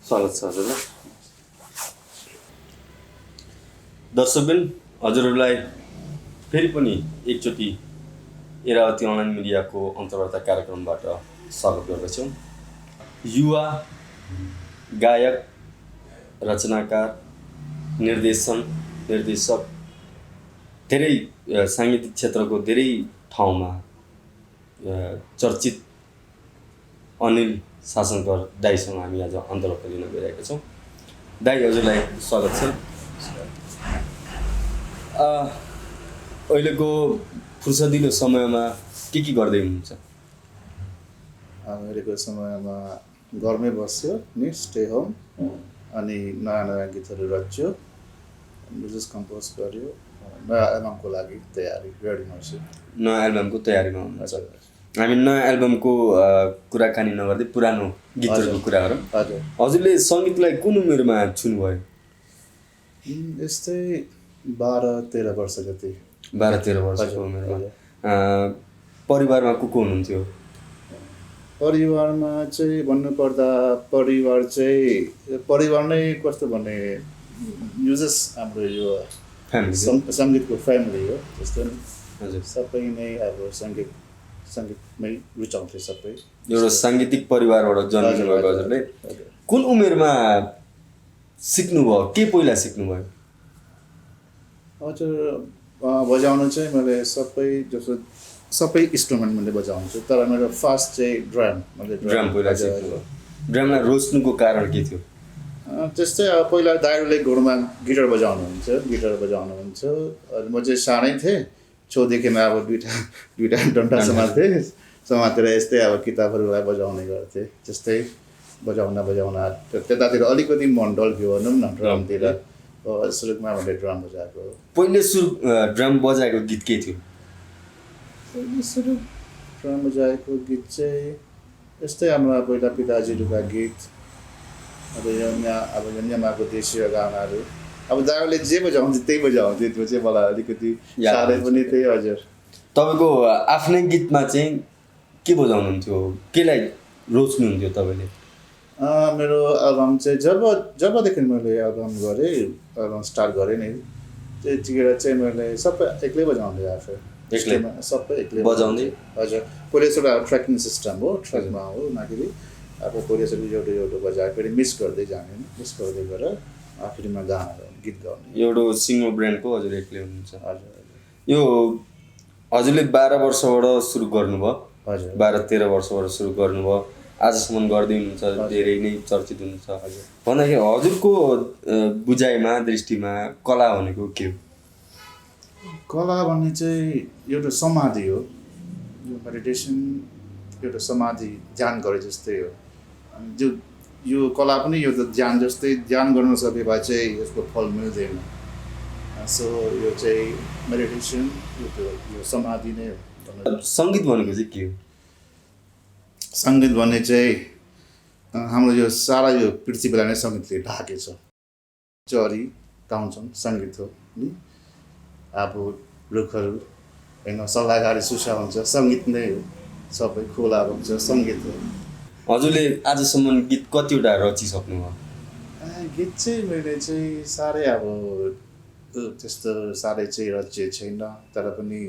स्वागत छ हजुरलाई। दर्शकबिन हजुरहरूलाई फेरि पनि एकचोटि एरावती अनलाइन मिडियाको अन्तर्वार्ता कार्यक्रमबाट स्वागत गर्दछौँ। युवा गायक, रचनाकार, निर्देशक धेरै साङ्गीतिक क्षेत्रको धेरै ठाउँमा चर्चित अनिल शासनकर दाईसँग हामी आज अन्तर्वार्ता लिन गइरहेका छौँ। दाई हजुरलाई स्वागत छ। अहिलेको फुर्सदिलो समयमा के गर्दै हुनुहुन्छ? अहिलेको समयमा घरमै बस्यो नि, स्टे होम, अनि नयाँ गीतहरू रच्यो, म्युजिक कम्पोज गर्यो, नयाँ एल्बमको लागि तयारी रेडीमा छु। नयाँ एल्बमको तयारीमा हुनुहुन्छ। हामी नयाँ एल्बमको कुराकानी नगर्दै पुरानो गीतहरूको कुरा गरौँ। हजुरले सङ्गीतलाई कुन उमेरमा छुनुभयो? यस्तै 12-13 वर्ष जति। 12-13 वर्षको उमेरमा। परिवारमा को हुनुहुन्थ्यो? परिवारमा चाहिँ भन्नुपर्दा परिवार नै कस्तो भने युजस हाम्रो यो सङ्गीतको फ्यामिली हो। त्यस्तो नि हजुर, सबै नै अब सङ्गीतमै रुचाउँथे सबै। एउटा साङ्गीतिक परिवारबाट जन्मिनु भएको हजुरले कुन उमेरमा सिक्नुभयो? के पहिला सिक्नुभयो? हजुर, बजाउनु चाहिँ मैले सबै इन्स्ट्रुमेन्ट मैले बजाउँछु, तर मेरो फर्स्ट चाहिँ ड्रम पहिला सिक्नुभयो। ड्रमलाई रोज्नुको कारण के थियो? त्यस्तै अब पहिला दाइहरूले घरमा गिटार बजाउनुहुन्छ। अनि म चाहिँ सानै थिएँ, छेउदेखिमा अब दुईवटा डन्ठा समातेर यस्तै अब किताबहरूलाई बजाउने गर्थेँ। त्यस्तै बजाउन त्यतातिर अलिकति मन डल्क्यो भनौँ न ड्रमतिर। सुरुमा मैले ड्रम बजाएको। पहिले सुरु ड्रम बजाएको गीत के थियो? सुरु ड्रम बजाएको गीत चाहिँ यस्तै हाम्रो पहिला पिताजीहरूका गीत, अब यन्यमाको देशीय गानाहरू। अब दाइहरूले जे बजाउँथ्यो त्यही बजाउँथ्यो, त्यो चाहिँ मलाई अलिकति साह्रै पनि त्यही। हजुर, तपाईँको आफ्नै गीतमा चाहिँ के बजाउनुहुन्थ्यो? केलाई रोज्नुहुन्थ्यो तपाईँले? मेरो एल्बम चाहिँ जबदेखि मैले एल्बम स्टार्ट गरेँ नि, त्यतिखेर चाहिँ मैले सबै एक्लै बजाउँदै आफै सबै एक्लै बजाउँदै। हजुर, पहिले एउटा ट्र्याकिङ सिस्टम हो, ट्र्याकमा हो नाखेरि अब पहिले एउटा बजाए फेरि मिस गर्दै गएर आखिरमा गीत गाउने। एउटा सिङ्गल ब्रान्डको हजुर एक्लै हुनुहुन्छ? हजुर। यो हजुरले 12 वर्षबाट सुरु गर्नुभयो। हजुर, 12-13 वर्षबाट सुरु गर्नुभयो, आजसम्म गर्दै हुनुहुन्छ, धेरै नै चर्चित हुनुहुन्छ। हजुर, भन्दाखेरि हजुरको बुझाइमा, दृष्टिमा कला भनेको के हो? कला भन्ने चाहिँ एउटा समाधि हो। यो मेडिटेसन एउटा समाधि ध्यान गरे जस्तै हो। यो कला पनि यो त ध्यान जस्तै, ध्यान गर्नु सके भए चाहिँ यसको फल मिल्दैन। सो यो चाहिँ मेडिटेसन, यो समाधि नै हो। सङ्गीत भनेको चाहिँ के हो? सङ्गीत भन्ने चाहिँ हाम्रो यो सारा यो पृथ्वीलाई नै सङ्गीतले ढाकेको छ। चरी गाउँछन् सङ्गीत हो नि, अब रुखहरू होइन सल्लाहकारी सुसा हुन्छ, सङ्गीत नै हो। सबै खोला भन्छ सङ्गीत हो। हजुरले आजसम्म गीत कतिवटा रचिसक्नुभयो? गीत चाहिँ मैले चाहिँ साह्रै अब त्यस्तो साह्रै चाहिँ रचिएको छैन, तर पनि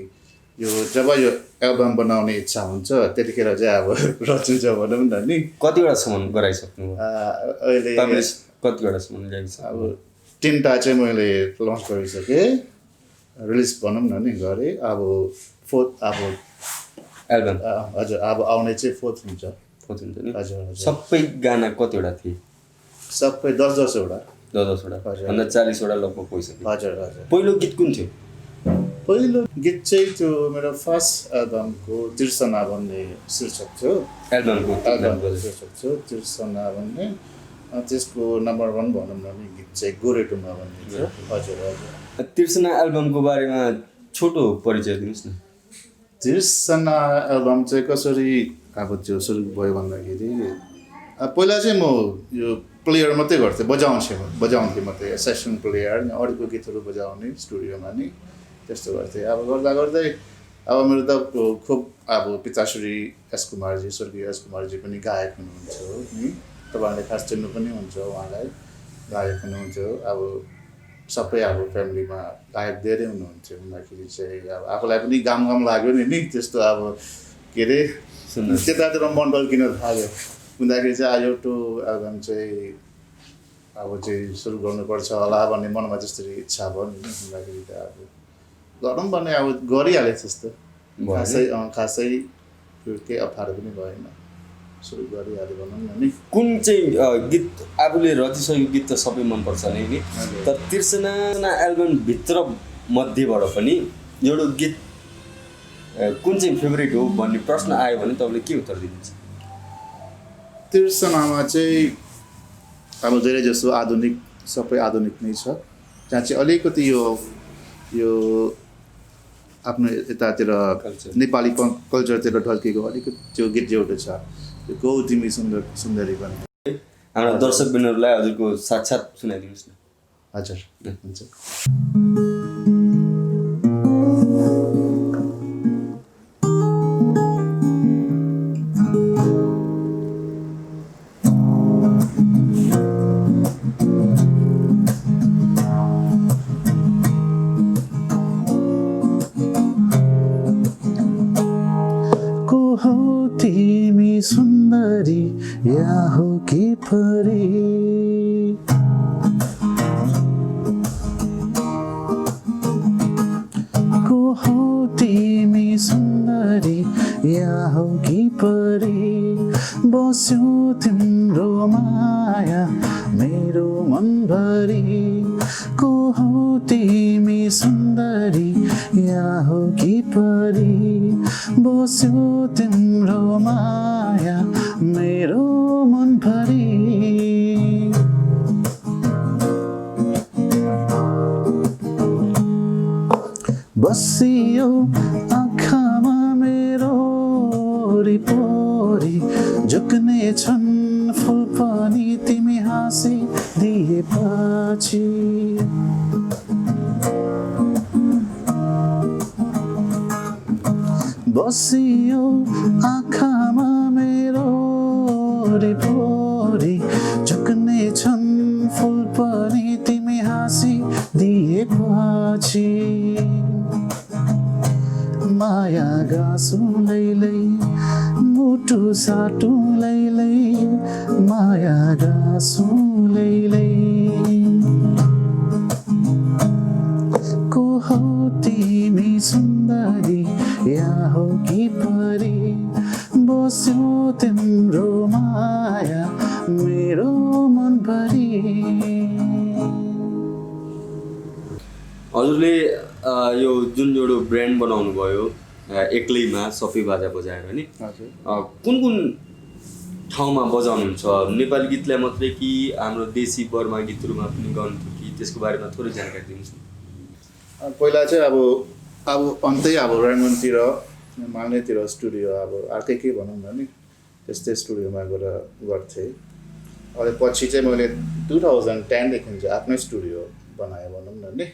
जब यो एल्बम बनाउने इच्छा हुन्छ त्यतिखेर चाहिँ अब रचिन्छ भनौँ न नि। कतिवटासम्म गराइसक्नुभयो? अहिले कतिवटासम्म ल्याइसक्नु? अब 3टा चाहिँ मैले लन्च गरिसकेँ, रिलिज भनौँ न नि गरेँ। अब 4th अब एल्बम। हजुर, अब आउने चाहिँ 4th हुन्छ नि। हजुर। सबै गाना कतिवटा थिए? सबै 10-10वटा। 10-10वटा भन्दा 40वटा लगभग भइसक्यो। हजुर। पहिलो गीत कुन थियो? पहिलो गीत चाहिँ त्यो मेरो फर्स्ट एल्बमको तिर्सना भन्ने शीर्षक थियो। एल्बमको शीर्षक थियो तिर्सना भन्ने। त्यसको नम्बर 1 भनौँ न नि गीत चाहिँ गोरेटुमा भन्ने थियो। हजुर। तिर्सना एल्बमको बारेमा छोटो परिचय दिनुहोस् न। तिर्सना एल्बम चाहिँ कसरी अब त्यो सुरु भयो भन्दाखेरि पहिला चाहिँ म यो प्लेयर मात्रै गर्थेँ, बजाउँथेँ मात्रै, सेसन प्लेयर, अरूको गीतहरू बजाउने स्टुडियोमा नि त्यस्तो गर्थेँ। अब गर्दै अब मेरो त खुब अब पिताश्री एस कुमारजी, स्वर्गीय एस कुमारजी पनि गायक हुनुहुन्छ नि, तपाईँहरूले खास चिन्नु पनि हुन्छ उहाँलाई, गायक हुनुहुन्छ। अब सबै अब फ्यामिलीमा गायक धेरै हुनुहुन्छ हुँदाखेरि चाहिँ अब आफूलाई पनि गाम लाग्यो नि त्यस्तो अब के अरे त्यतातिर मन बल्किन थाल्यो हुँदाखेरि चाहिँ आज टु एल्बम चाहिँ अब चाहिँ सुरु गर्नुपर्छ होला भन्ने मनमा जसरी इच्छा भयो नि हुँदाखेरि त अब गरौँ भन्ने अब गरिहालेँ जस्तो खासै केही अप्ठ्यारो पनि भएन, सुरु गरिहाल्यो भनौँ न नि। कुन चाहिँ गीत आफूले रचिसकेको गीत त सबै मनपर्छ नै नि, तर तिर्सना एल्बमभित्र मध्येबाट पनि एउटा गीत कुन चाहिँ फेभरेट हो भन्ने प्रश्न आयो भने तपाईँले के उत्तर दिनुहुन्छ? तिर्सनामा चाहिँ अब धेरै जसो आधुनिक सबै आधुनिक नै छ, जहाँ चाहिँ अलिकति यो आफ्नो यतातिर नेपाली कल्चरतिर ढल्केको अलिकति त्यो गीत एउटा छ, त्यो गौ तिमी सुन्दरी पनि। हाम्रा दर्शकबिनहरूलाई हजुरको साक्षात सुनाइदिनुहोस् न। हजुर हुन्छ। सुन्दरी या हो कि परी को हो तिमी सुन्दरी या हो कि परी बस्यो तिम्रो माया मेरो मनभरि को हो तिमी सुन्दरी या हो कि परी बस्यो तिम्रो माया मेरो मनभरि बसियो आँखामा मेरो वरिपरि झुक्ने छन् फुल पनि तिमी हाँसी दिएपछि बसियो आँखामा मेरो वरिपरि झुक्ने छन् फुल पनि तिमी हाँसी दिएपछि माया गाँसु लैलै मुटु साटु लैलै माया गाँसु लैलै को हो तिमी सुन्दरी या हो कि परी बस्यो तिम्रो माया मेरो मनभरि। हजुरले यो जुन एउटा ब्रान्ड बनाउनु भयो एक्लैमा सबै बाजा बजाएर नि, कुन ठाउँमा बजाउनुहुन्छ? नेपाली गीतलाई मात्रै कि हाम्रो देशी बर्मा गीतहरूमा पनि गर्नुहुन्थ्यो कि त्यसको बारेमा थोरै जानकारी दिनुहोस् न। पहिला चाहिँ अब अन्तै अब रायमनतिर माल्नेतिर स्टुडियो अब अर्कै के भनौँ न नि त्यस्तै स्टुडियोमा गएर गर्थेँ। अहिले पछि चाहिँ मैले 2010देखि चाहिँ आफ्नै स्टुडियो बनाएँ भनौँ न नि,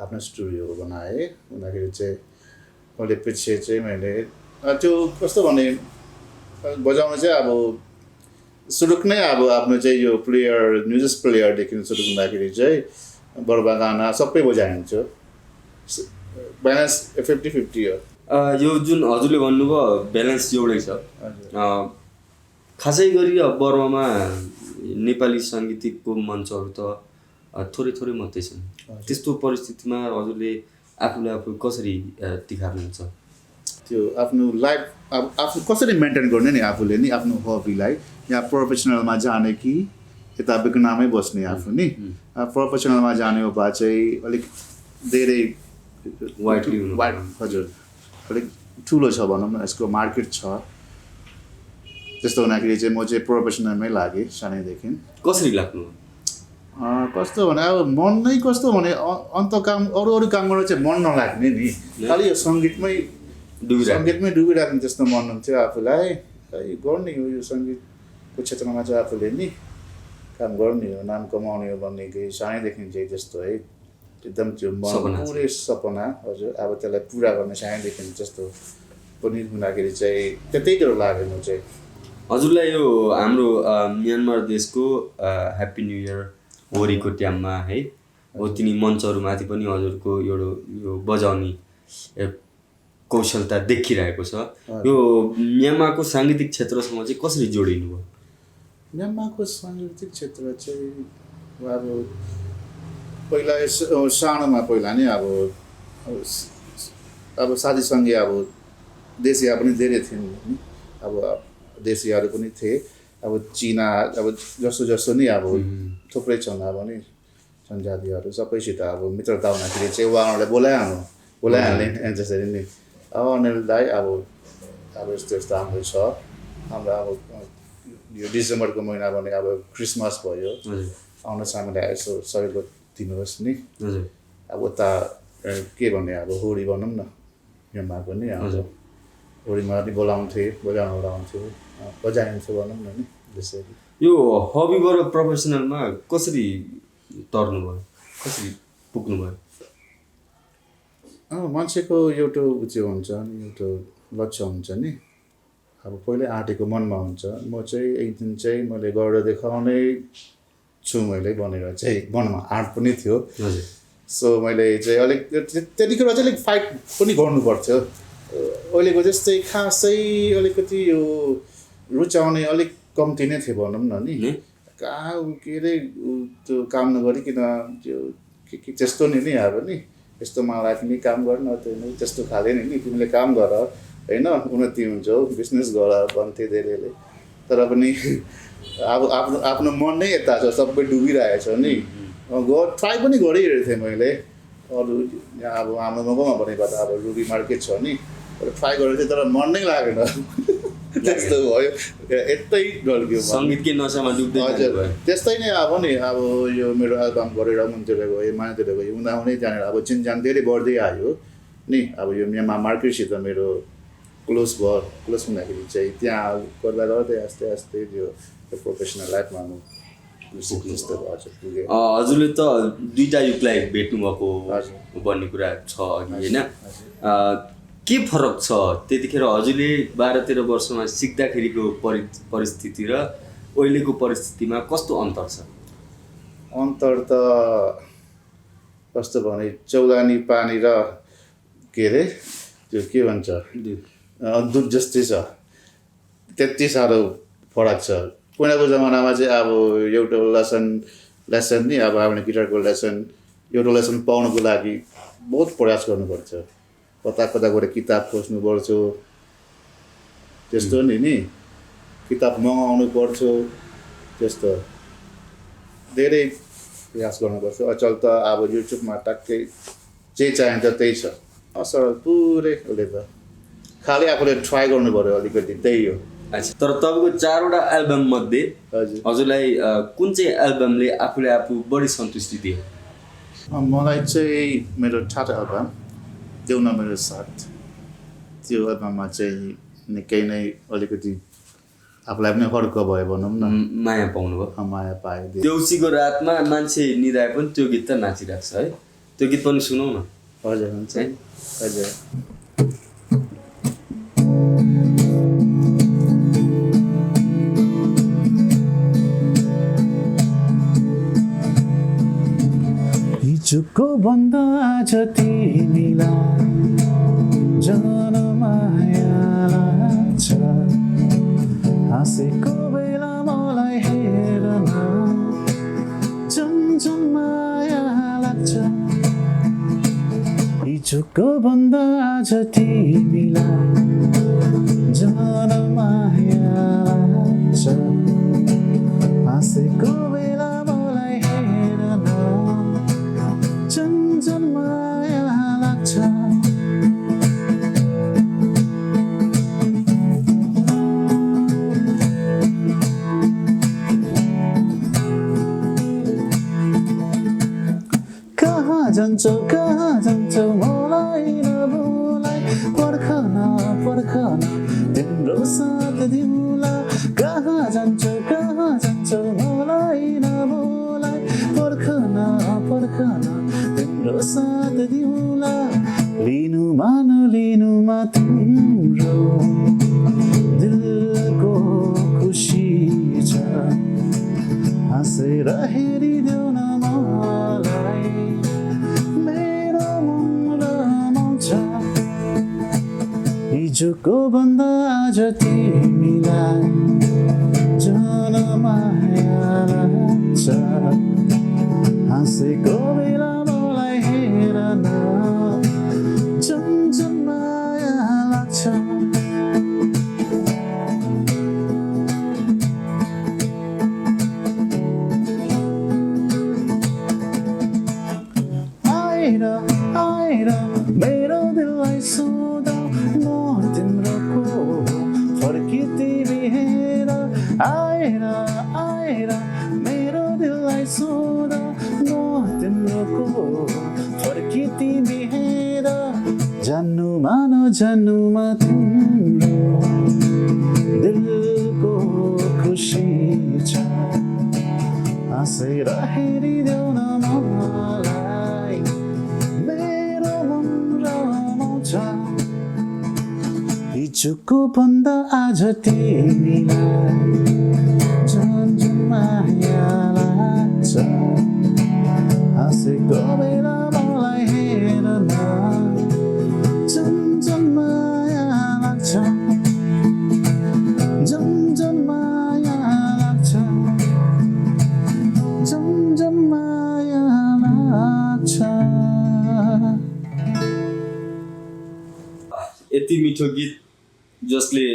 आफ्नो स्टुडियो बनाएँ। हुँदाखेरि चाहिँ मैले पछि चाहिँ मैले त्यो कस्तो भने बजाउनु चाहिँ अब सुरु नै अब आफ्नो चाहिँ यो प्लेयर म्युजिक प्लेयरदेखि सुरु हुँदाखेरि चाहिँ बर्बा गाना सबै बजाइन्छ, ब्यालेन्स 50-50 हो। यो जुन हजुरले भन्नुभयो ब्यालेन्स एउटै छ। खासै गरी अब बर्मामा नेपाली साङ्गीतिकको मञ्चहरू त थोरै मात्रै छन्। त्यस्तो परिस्थितिमा हजुरले आफूले आफू कसरी तिखार्नुहुन्छ? त्यो आफ्नो लाइफ अब आफू कसरी मेन्टेन गर्ने नि आफूले नि आफ्नो हबीलाई, या प्रोफेसनलमा जाने कि यता बेगनामै बस्ने आफू नि। प्रोफेसनलमा जाने हो भए चाहिँ अलिक धेरै वाइड हजुर अलिक ठुलो छ भनौँ न, यसको मार्केट छ। त्यस्तो हुँदाखेरि चाहिँ म चाहिँ प्रोफेसनलमै लागेँ सानैदेखि। कसरी लाग्नु? कस्तो भने अब मन नै कस्तो भने अन्त काम अरू काम गरेर चाहिँ मन नलाग्ने नि, खालि यो सङ्गीतमै डुबिराख्ने जस्तो मन हुन्थ्यो आफूलाई। गर्ने हो यो सङ्गीतको क्षेत्रमा चाहिँ आफूले नि काम गर्ने हो, नाम कमाउने हो भन्ने कि सानैदेखि चाहिँ त्यस्तो है एकदम त्यो मन पुरै सपना हजुर। अब त्यसलाई पुरा गर्ने सानैदेखि जस्तो पनि हुँदाखेरि चाहिँ त्यतैतिर लाग्यो म चाहिँ। हजुरलाई यो हाम्रो म्यानमार देशको ह्याप्पी न्यू इयर होलीको टाइममा है हो तिनी मञ्चहरूमाथि पनि हजुरको यो बजाउने कौशलता देखिरहेको छ। यो म्यानमारको साङ्गीतिक क्षेत्रसँग चाहिँ कसरी जोडिनु भयो? म्यानमारको साङ्गीतिक क्षेत्र चाहिँ अब पहिला सानोमा पहिला नै अब साथीसँगै अब देशिया पनि धेरै थिए नि, अब देशियाहरू पनि थिए, अब चिना अब जसो नि अब थुप्रै छन् अब नि छन् जातिहरू सबैसित अब मित्रता हुँदाखेरि चाहिँ उहाँहरूलाई बोलाइहाल्ने जसरी नि अब अनिल दाई अब यस्तो यस्तो हाम्रो छ, हाम्रो अब यो डिसेम्बरको महिना भने अब क्रिसमस भयो, आउनुहोस् हामीलाई यसो सहयोग दिनुहोस् नि, अब उता के भन्ने अब होली भनौँ न म्यानमारको नि अब होलीमा पनि बजाइन्थ्यो भनौँ न नि त्यसरी। यो हबीबाट प्रोफेसनलमा कसरी तर्नुभयो, कसरी पुग्नुभयो? मान्छेको एउटा चाहिँ हुन्छ नि, एउटा लक्ष्य हुन्छ नि, अब पहिल्यै आँटेको मनमा हुन्छ म चाहिँ एक दिन चाहिँ मैले गरेर देखाउने छु मैले भनेर चाहिँ मनमा आँट पनि थियो। सो मैले चाहिँ अलिक त्यतिखेर चाहिँ अलिक फाइट पनि गर्नुपर्थ्यो, अहिलेको जस्तै खासै अलिकति यो रुचाउने अलिक कम्ती नै थियो भनौँ न नि, कहाँ के अरे त्यो काम नगरिकन त्यो के त्यस्तो नि अब नि यस्तो मलाई पनि काम गर्न त्यो त्यस्तो खाँदैन नि, तिमीले काम गर होइन उन्नति हुन्छ बिजनेस गर भन्थे धेरैले, तर पनि अब आफ्नो मन नै यता छ, सबै डुबिरहेछ नि, ट्राई पनि गरिरहेको थिएँ मैले अरू अब हाम्रो गाउँमा भनेको त अब रुबी मार्केट छ नि, ट्राई गरेको थिएँ तर मन नै लागेन त्यस्तो भयो, यतै ढल्क्यो सङ्गीतकै नसामा डुब्दै। हजुर त्यस्तै नै अब नि अब यो मेरो एल्बम गरेर मुनतिर गयो मायातिर गयो हुँदै जानेर अब चिनजान धेरै बढ्दै आयो नि, अब यो म्यानमार मार्केटसित मेरो क्लोज हुँदाखेरि चाहिँ त्यहाँ गर्दा गर्दै आस्ते आस्ते यो प्रोफेसनल लाइफमा जस्तो पुगेँ। हजुरले त दुईवटा युगलाई भेट्नुभएको भन्ने कुरा छ अघि होइन, के फरक छ त्यतिखेर हजुरले 12-13 वर्षमा सिक्दाखेरिको परिस्थिति र अहिलेको परिस्थितिमा कस्तो अन्तर छ? अन्तर त कस्तो भने चौलानी पानी र के अरे त्यो के भन्छ दुध जस्तै छ, त्यति साह्रो फरक छ। पहिलाको जमानामा चाहिँ अब एउटा लेसन नि अब हामीले गिटारको एउटा लेसन पाउनुको लागि बहुत प्रयास गर्नुपर्छ, कता गएर किताब खोज्नु पर्छ, त्यस्तो नि किताब मगाउनु पर्छ, त्यस्तो धेरै प्रयास गर्नुपर्छ। अचल त अब युट्युबमा टक्कै जे चाहिन्छ त्यही छ, सरल पुरै उसले त खालि आफूले ट्राई गर्नु पऱ्यो अलिकति, त्यही हो। अच्छा, तर तपाईँको 4वटा एल्बम मध्ये हजुरलाई कुन चाहिँ एल्बमले आफू बढी सन्तुष्टि दियो? मलाई चाहिँ मेरो ठाटा एल्बम देऊ न मेरो साथ, त्यो एल्बममा चाहिँ निकै नै अलिकति आफूलाई पनि हर्क भयो भनौँ न, माया पाउनुभयो? माया पायो। देउसीको रातमा मान्छे निदाए पनि त्यो गीत त नाचिरहेको छ है, त्यो गीत पनि सुनौ न। हजुर हुन्छ है, हजुर। हिजोको भन्दा आज तिमीलाई जन माया लाग्छ, हाँसेको बेला मलाई हेर्न झन् माया लाग्छ, हिजोको भन्दा आज तिमीलाई जन माया लाग्छ, हाँसेको बेला मलाई हेर्न झन् माया लाग्छ। कहाँ जान्छौ मलाई नबोलाइ, पर्खन तिम्रो साथ दिउँला, कहाँ जान्छौ मलाई नबोलाइ, पर्खन तिम्रो साथ दिउँला, लिनुमा नलिनुमा तिम्रो दिलको भन्दा आज तिमीलाई झन माया लाग्छ हाँसेको बेला मलाई हेर न झन माया लाग्छ आएर मेरो दिललाई सोधा म तिम्रो को फर्की तिमी हेर आएर मेरो दिललाई सोधा म तिम्रो को फर्की तिमी हेर जान्नुमा तिम्रो दिलको खुसी छ हाँसेर हेरिदेऊ न मलाई मेरो मन रमाउँछ हिजोको भन्दा आज तिमीलाई झन् माया लाग्छ हाँसेको बेला मलाई हेर न झन् माया लाग्छ झन् माया लाग्छ झन् माया लाग्छ यति मिठो गीत जसले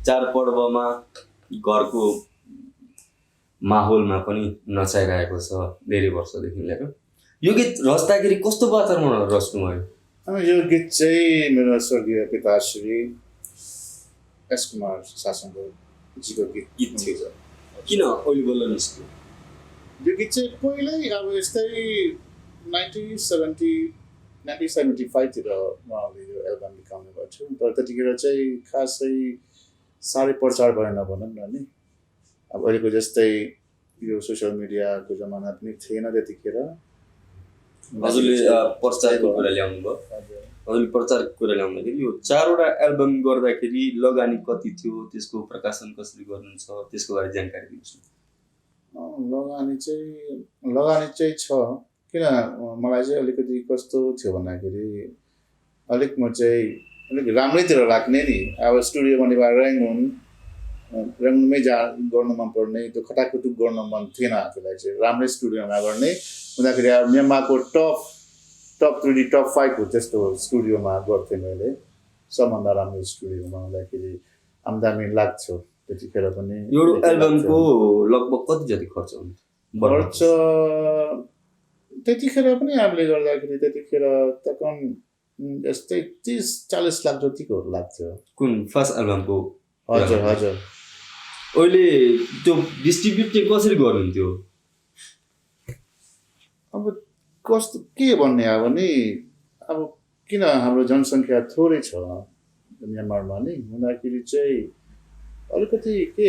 चाडपर्वमा घरको माहौलमा पनि नचाइरहेको छ धेरै वर्षदेखि लिएर यो गीत रच्दाखेरि कस्तो वातावरणमा रच्नुभयो यो गीत चाहिँ मेरो स्वर्गीय पिता श्री एस कुमार शासनको गीत थियो किन अहिले बल्ल निस्क्यो यो गीत चाहिँ पहिल्यै अब यस्तै 1975 उहाँले यो एल्बम निकाल्ने गर्छु तर त्यतिखेर चाहिँ खासै साह्रै प्रचार भएन भनौँ न नि अब अहिलेको जस्तै यो सोसियल मिडियाको जमाना पनि थिएन त्यतिखेर हजुरले प्रचारको कुरा ल्याउनु भयो हजुरले प्रचारको कुरा ल्याउँदाखेरि यो 4वटा एल्बम गर्दाखेरि लगानी कति थियो त्यसको प्रकाशन कसरी गर्नुहुन्छ त्यसको बारे जानकारी दिनुहोस् न लगानी चाहिँ छ किन मलाई चाहिँ अलिकति कस्तो थियो भन्दाखेरि अलिक म चाहिँ अलिक राम्रैतिर राख्ने नि अब स्टुडियो भने रङमै गर्नु मनपर्ने त्यो खटाखुटुक गर्न मन थिएन आफूलाई चाहिँ राम्रै स्टुडियोमा गर्ने हुँदाखेरि अब म्यानमारको टप 3 टप 5 हो त्यस्तो स्टुडियोमा गर्थेँ मैले सबभन्दा राम्रो स्टुडियोमा हुँदाखेरि आम्दानी लाग्थ्यो त्यतिखेर पनि यो एल्बमको लगभग कति जति खर्च हुन्छ खर्च त्यतिखेर पनि आफूले गर्दाखेरि त्यतिखेर तकन यस्तै 30-40 लाख जतिको लाग्थ्यो कुन फर्स्ट एल्बमको हजुर अहिले त्यो डिस्ट्रिब्युट चाहिँ कसरी गर्नुहुन्थ्यो अब कस्तो के भन्ने अब नि अब किन हाम्रो जनसङ्ख्या थोरै छ म्यानमारमा नि हुँदाखेरि चाहिँ अलिकति के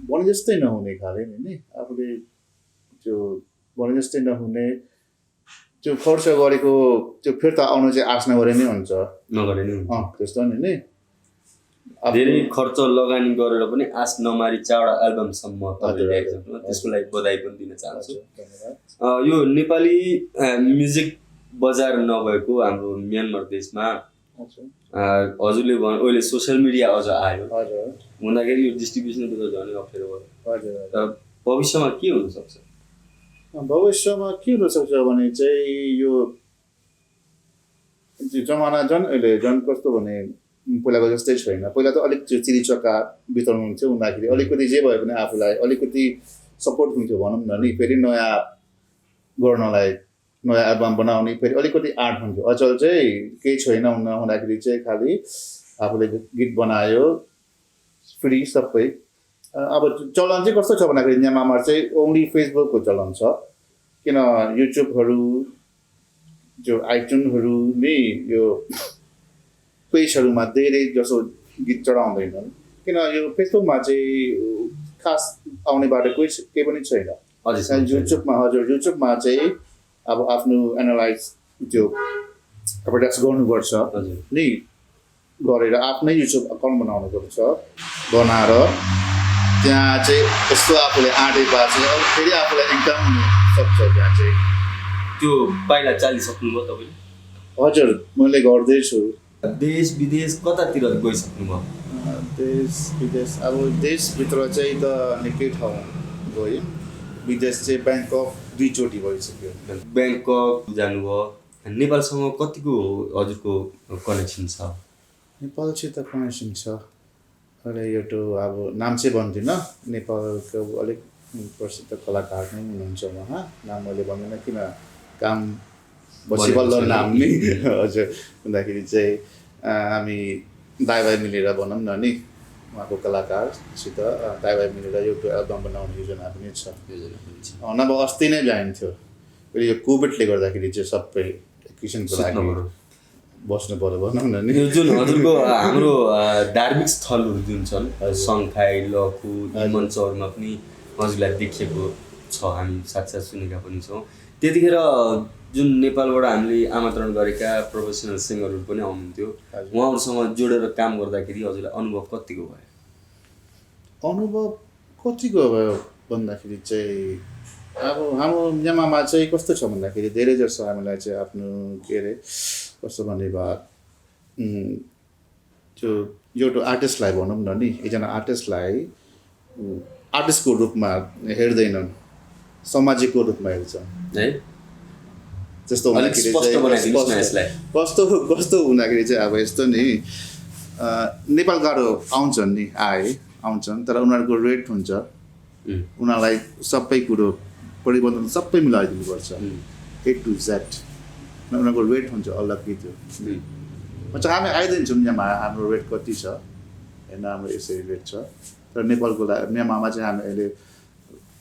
भने जस्तै नहुने खाले नि आफूले त्यो भने जस्तै नहुने त्यो खर्च गरेको त्यो फिर्ता आउनु चाहिँ आश नगरे नै हुन्छ त्यस्तो नि धेरै खर्च लगानी गरेर पनि आश नमारी 4वटा एल्बमसम्म त्यसको लागि बधाई पनि दिन चाहन्छु यो नेपाली म्युजिक बजार नभएको हाम्रो म्यानमार देशमा हजुरले अहिले सोसियल मिडिया अझ आयो हुँदाखेरि यो डिस्ट्रिब्युसनको त झनै अप्ठ्यारो भयो भविष्यमा के हुनसक्छ भविष्यमा के हुनसक्छ भने चाहिँ यो जमाना अहिले कस्तो भने पहिलाको जस्तै छैन पहिला त अलिक त्यो चिरीचक्का बिताउनु हुन्थ्यो हुँदाखेरि अलिकति जे भयो भने आफूलाई अलिकति सपोर्ट हुन्थ्यो भनौँ न नि फेरि नयाँ गर्नलाई नयाँ एल्बम बनाउने फेरि अलिकति आर्ट हुन्थ्यो अचल चाहिँ केही छैन हुँदाखेरि चाहिँ खालि आफूले गीत बनायो फ्री सबै अब चलन चाहिँ कस्तो छ भन्दाखेरि म्यानमारमा चाहिँ ओन्ली फेसबुकको चलन छ किन युट्युबहरू जो आइट्युनहरू नै यो पेजहरूमा धेरै जसो गीत चढाउँदैनन् किन यो फेसबुकमा चाहिँ खास आउने बाटो केही पनि छैन युट्युबमा चाहिँ अब आफ्नो एनालाइज त्यो एडभर्टाइज गर्नुपर्छ नि गरेर आफ्नै युट्युब अकाउन्ट बनाउनुपर्छ बनाएर त्यहाँ चाहिँ यस्तो आफूले आँटेपछि फेरि आफूलाई इन्कम सक्छ त्यहाँ चाहिँ त्यो पाइला चालिसक्नुभयो तपाईँले हजुर मैले गर्दैछु देश विदेश कतातिर गइसक्नुभयो? देश विदेश अब देशभित्र चाहिँ त निकै ठाउँ गएँ, विदेश चाहिँ ब्याङ्कक 2 चोटि भइसक्यो। ब्याङ्कक जानुभयो, नेपालसँग कतिको हजुरको कनेक्सन छ? नेपालसित कनेक्सन छ, अहिले यो अब नाम चाहिँ भन्दिनँ, नेपालको अलिक प्रसिद्ध कलाकार नै हुनुहुन्छ उहाँ, नाम मैले भन्दिनँ किन काम बसी बल्ल नाम नि हजुर भन्दाखेरि चाहिँ हामी दाइ मिलेर भनौँ न नि उहाँको कलाकारसित दाइ मिलेर एउटा एल्बम बनाउने योजना पनि छ। नभए अस्ति नै बिहान थियो, यो कोभिडले गर्दाखेरि चाहिँ सबै किसिमको लागि बस्नु पर्यो भनौँ न नि। यो जुन हजुरको हाम्रो धार्मिक स्थलहरू जुन छन् सङ्खाइ लखु मञ्चहरूमा पनि हजुरलाई देखिएको छ, हामी साक्षात् सुनेका पनि छौँ। त्यतिखेर जुन नेपालबाट हामीले आमन्त्रण गरेका प्रोफेसनल सिङ्गरहरू पनि आउनुहुन्थ्यो, उहाँहरूसँग जोडेर काम गर्दाखेरि हजुरलाई अनुभव कतिको भयो? अनुभव कतिको भयो भन्दाखेरि चाहिँ अब हाम्रो नेमामा चाहिँ कस्तो छ भन्दाखेरि धेरै जसो हामीलाई चाहिँ आफ्नो के अरे कस्तो भने त्यो एउटा आर्टिस्टलाई भनौँ न नि, एकजना आर्टिस्टलाई आर्टिस्टको रूपमा हेर्दैनन्, सामाजिकको रूपमा हेर्छन् है। त्यस्तो हुँदाखेरि कस्तो हुँदाखेरि चाहिँ अब यस्तो नि नेपालकाहरू आउँछन् नि आउँछन् तर उनीहरूको रेट हुन्छ, उनीहरूलाई सबै कुरो परिवर्तन सबै मिलाइदिनुपर्छ A to Z, उनीहरूको रेट हुन्छ अलग्गै त्यो। भन्छ हामी आइदिन्छौँ यहाँ हाम्रो रेट कति छ होइन, हाम्रो यसरी रेट छ, तर नेपालको म्यामामा चाहिँ हामी अहिले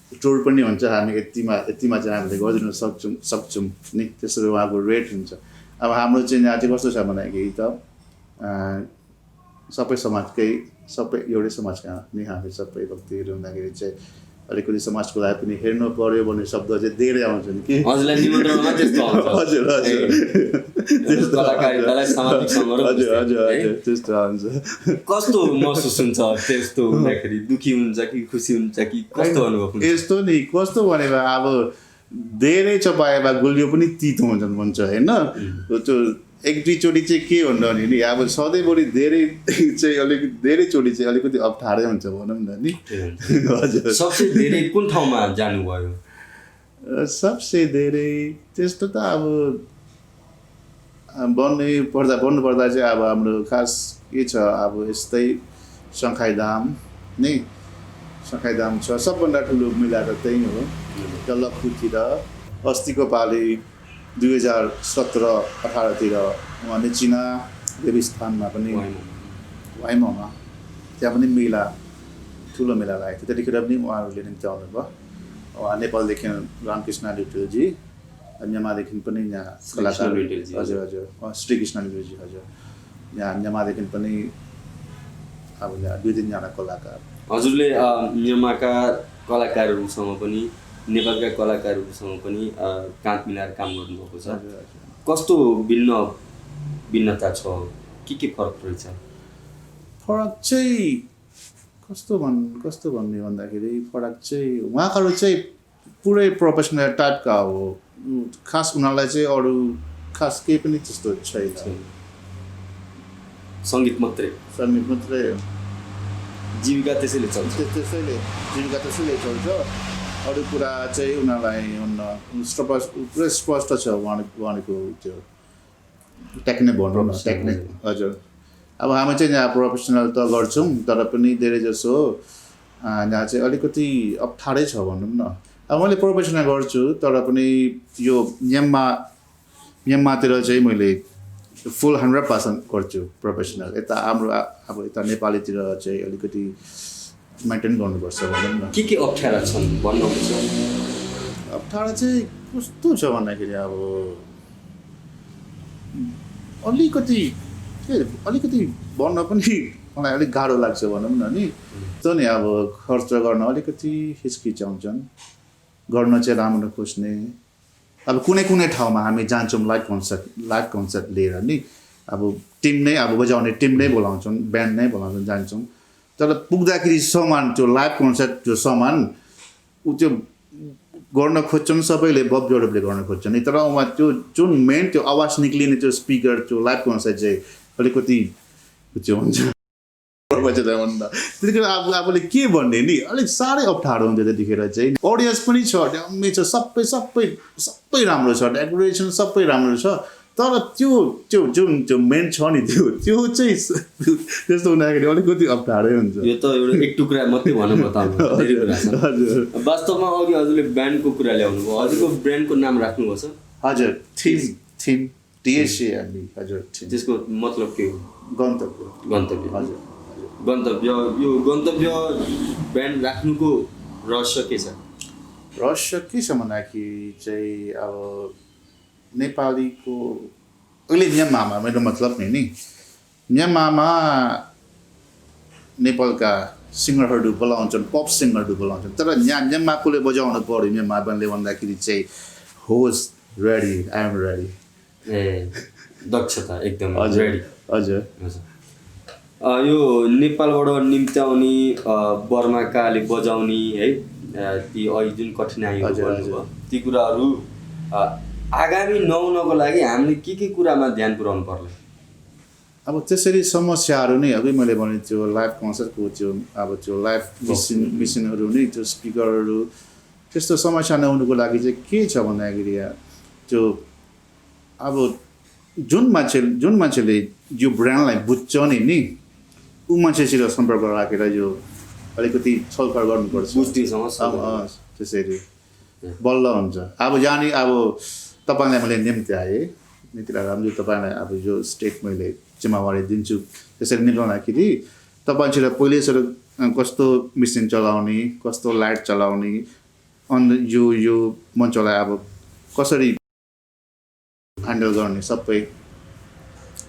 टुर पनि हुन्छ, हामी यतिमा चाहिँ हामीले गरिदिन सक्छौँ नि, त्यसरी उहाँको रेट हुन्छ। अब हाम्रो चाहिँ यहाँ चाहिँ कस्तो छ भन्दाखेरि त सबै समाजकै सबै एउटै समाजका नि हामी सबै भक्तिहरू हुँदाखेरि चाहिँ अलिकति समाजको लागि पनि हेर्नु पर्यो भन्ने शब्द चाहिँ धेरै आउँछ नि कि हजुरलाई निमन्त्रणमा त्यस्तो आउँछ? हजुर त्यस्तो आउँछ। कस्तो महसुस हुन्छ त्यस्तो हुँदाखेरि? दुखी हुन्छ कि खुसी हुन्छ कि कस्तो अनुभव हुन्छ? यस्तो नि कस्तो भनेको अब धेरै चपाएमा गुलियो पनि तितो भन्छ होइन, त्यो 1-2 चोटि चाहिँ के हुन्छ नि अब सधैँभरि धेरै चाहिँ अलिकति धेरै चोटि चाहिँ अलिकति अप्ठ्यारै हुन्छ भनौँ न नि। हजुर सबसे धेरै कुन ठाउँमा जानुभयो? सबसे धेरै त्यस्तो त अब भन्नुपर्दा चाहिँ अब हाम्रो खास के छ अब यस्तै सङ्खाइधाम नि, सङ्खाइधाम छ सबभन्दा ठुलो मिलाएर त्यही हो। लक्खुतिर अस्तिको पालि 2017-18तिर उहाँले चिना देवीस्थानमा पनि वाइमोमा त्यहाँ पनि मेला ठुलो मेला लागेको थियो, त्यतिखेर पनि उहाँहरूले निम्ति आउनुभयो। उहाँ नेपालदेखि रामकृष्ण लिटलजी, न्यामादेखि पनि यहाँ कलाकार हजुर श्रीकृष्ण लिटलजी हजुर, यहाँ न्यामादेखि पनि अब यहाँ 2-3 जना कलाकार। हजुरले न्यामाका कलाकारहरूसँग पनि नेपालका कलाकारहरूसँग पनि काँध मिलाएर काम गर्नुभएको छ, कस्तो भिन्नता छ, के फरक रहेछ? फरक चाहिँ कस्तो भन्ने भन्दाखेरि फरक चाहिँ उहाँहरू चाहिँ पुरै प्रोफेसनल टाइपका हो, खास उनीहरूलाई चाहिँ अरू खास केही पनि त्यस्तो छैन, सङ्गीत मात्रै जीविका त्यसैले चल्छ। अरू कुरा चाहिँ उनीहरूलाई पुरै स्पष्ट छ उहाँको त्यो टेक्निक भनौँ न टेक्निक हजुर। अब हामी चाहिँ यहाँ प्रोफेसनल त गर्छौँ तर पनि धेरै जसो यहाँ चाहिँ अलिकति अप्ठ्यारै छ भनौँ न। अब मैले प्रोफेसनल गर्छु तर पनि यो म्यानमारतिर चाहिँ मैले फुल 100% गर्छु प्रोफेसनल। यता हाम्रो अब यता नेपालीतिर चाहिँ अलिकति मेन्टेन गर्नुपर्छ भनौँ न। के अप्ठ्यारा छन् भन्नुहुन्छ? अप्ठ्यारा चाहिँ कस्तो छ भन्दाखेरि अब अलिकति भन्न पनि मलाई अलिक गाह्रो लाग्छ भनौँ न नि। त्यो नि अब खर्च गर्न अलिकति हिचकिचाउँछन्, गर्न चाहिँ राम्रो खोज्ने। अब कुनै ठाउँमा हामी जान्छौँ लाइभ कन्सर्ट लिएर नि, अब टिम नै अब बजाउने टिम नै बोलाउँछौँ, ब्यान्ड नै बोलाउँछौँ, जान्छौँ। तर पुग्दाखेरि सामान त्यो लाइभ कन्सर्ट त्यो सामान त्यो गर्न खोज्छन् सबैले, बब्जोडले गर्न खोज्छन् नि। तर उहाँ त्यो जुन मेन त्यो आवाज निक्लिने त्यो स्पिकर त्यो लाइभ कन्सर्ट चाहिँ अलिकति त्यो हुन्छ त्यतिखेर आफूले के भन्ने नि अलिक साह्रै अप्ठ्यारो हुन्छ त्यतिखेर चाहिँ अडियन्स पनि छ ड्याम्मै छ सबै राम्रो छ डेकोरेसन सबै राम्रो छ तर त्यो मेन छ नि त्यो चाहिँ त्यस्तो हुँदाखेरि अलिकति अप्ठ्यारै हुन्छ यो त एउटा एक टुक्रा मात्रै भन्न बताउनु धेरै कुरा छ वास्तवमा अघि हजुरले ब्रान्डको कुरा ल्याउनु भयो हजुरको ब्रान्डको नाम राख्नुभएको छ हजुर थिम TSA हजुर त्यसको मतलब के हो गन्तव्य हजुर यो गन्तव्य ब्रान्ड राख्नुको रहस्य के छ भन्दाखेरि चाहिँ अब नेपालीको अहिले म्यानमारमा मेरो मतलब नि म्यानमारमा नेपालका सिङ्गरहरू बोलाउँछन् पप सिङ्गरहरू बोलाउँछन् तर यहाँ म्यानमारकोले बजाउनु पऱ्यो म्यानमारले भन्दाखेरि चाहिँ होस् रेडी आई एम रेडी ए दक्षता एकदम रेडी हजुर यो नेपालबाट निम्त्याउने बर्माकाले बजाउने है ती अहिले जुन कठिनाइहरू गर्नुभयो ती कुराहरू आगामी नहुनको लागि हामीले के कुरामा ध्यान पुर्याउनु पर्ला अब त्यसरी समस्याहरू नै अघि मैले भने त्यो लाइभ कन्सर्टको त्यो लाइभ मिसिनहरू नै त्यो स्पिकरहरू त्यस्तो समस्या नहुनुको लागि चाहिँ के छ भन्दाखेरि त्यो अब जुन मान्छेले यो ब्रान्डलाई बुझ्छ नि ऊ मान्छेसित सम्पर्क राखेर यो अलिकति छलफल गर्नुपर्छ त्यसरी बल्ल हुन्छ अब जाने अब तपाईँलाई मैले निम्त्याएँ नितिलाई राम्रो तपाईँलाई अब यो स्टेट मैले जिम्मेवारी दिन्छु त्यसरी निकाल्दाखेरि तपाईँसित पहिलेसर कस्तो मिसिन चलाउने कस्तो लाइट चलाउने अन्त यो मञ्चलाई अब कसरी ह्यान्डल गर्ने सबै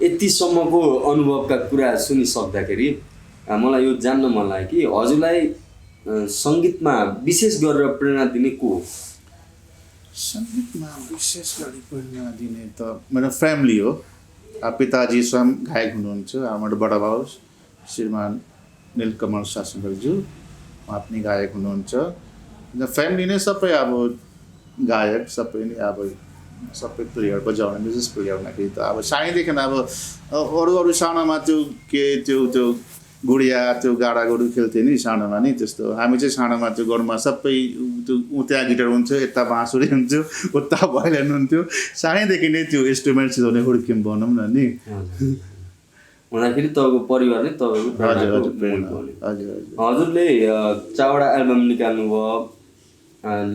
यतिसम्मको अनुभवका कुरा सुनिसक्दाखेरि मलाई यो जान्न मन लाग्यो कि हजुरलाई सङ्गीतमा विशेष गरेर प्रेरणा दिने को हो सङ्गीतमा विशेष गरी प्रेरणा दिने त मेरो फ्यामिली हो पिताजी स्वयं गायक हुनुहुन्छ हाम्रो बडा बाबु श्रीमान नीलकमल शासनज्यू उहाँ पनि गायक हुनुहुन्छ फ्यामिली नै सबै अब गायक सबै नै अब सबै प्लेयर बजाउने म्युजिक प्लेयर हुँदाखेरि त अब सानैदेखि अब अरू सानोमा त्यो गुडिया त्यो गाडा गोरु खेल्थ्यो नि सानोमा नि त्यस्तो हामी चाहिँ सानोमा त्यो घरमा सबै त्यो त्यहाँ गिटार हुन्थ्यो यता बाँसुरी हुन्थ्यो उता भायोलिन हुन्थ्यो सानैदेखि नै त्यो इन्स्ट्रुमेन्ट सिकाउने हुर्क्यौँ भनौँ न नि हुँदाखेरि तपाईँको परिवार नै तपाईँको हजुरले चारवटा एल्बम निकाल्नुभयो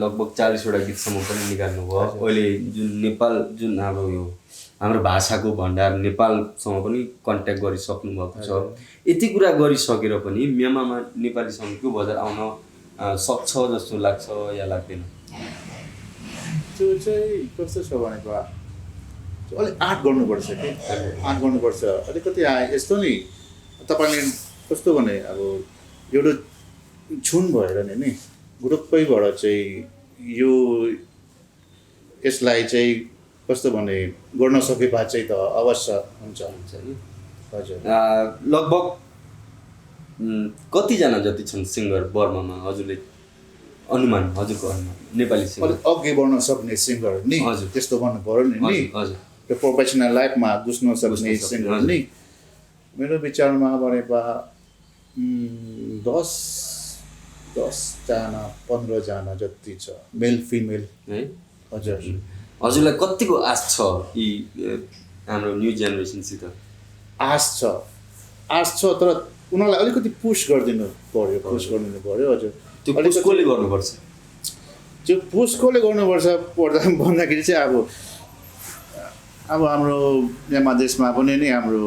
लगभग 40वटा गीतसम्म पनि निकाल्नुभयो अहिले जुन नेपाल जुन अब यो हाम्रो भाषाको भण्डार नेपालसँग पनि कन्ट्याक्ट गरिसक्नु भएको छ यति कुरा गरिसकेर पनि म्यानमारमा नेपाली सङ्गीतको बजार आउन सक्छ जस्तो लाग्छ या लाग्दैन त्यो चाहिँ कस्तो छ भनेको अलिक आर्ट गर्नुपर्छ कि आर्ट गर्नुपर्छ अलिकति यस्तो नि तपाईँले कस्तो भने अब एउटा छुन भएर नि ग्रुपैबाट चाहिँ यसलाई चाहिँ कस्तो भने गर्न सके भए चाहिँ त अवश्य हुन्छ नि हजुर लगभग कतिजना जति छन् सिङ्गर बर्मामा हजुरले हजुरको अनुमान नेपाली सिङ्गर अघि बढ्न सक्ने सिङ्गर नि हजुर त्यस्तो गर्नु पऱ्यो नि हजुर त्यो प्रोफेसनल लाइफमा घुस्न सक्ने सिङ्गर नि मेरो विचारमा भनेको 10जना 15जना जति छ मेल फिमेल है हजुर हजुरलाई कतिको आश छ यी हाम्रो न्यू जेनेरेसनसित आश छ तर उनीहरूलाई अलिकति पुस गरिदिनु पर्यो हजुर त्यो पुस कसले गर्नुपर्छ त्यो पुस कसले गर्नुपर्छ भन्दाखेरि चाहिँ अब हाम्रो यहाँ देशमा पनि नि हाम्रो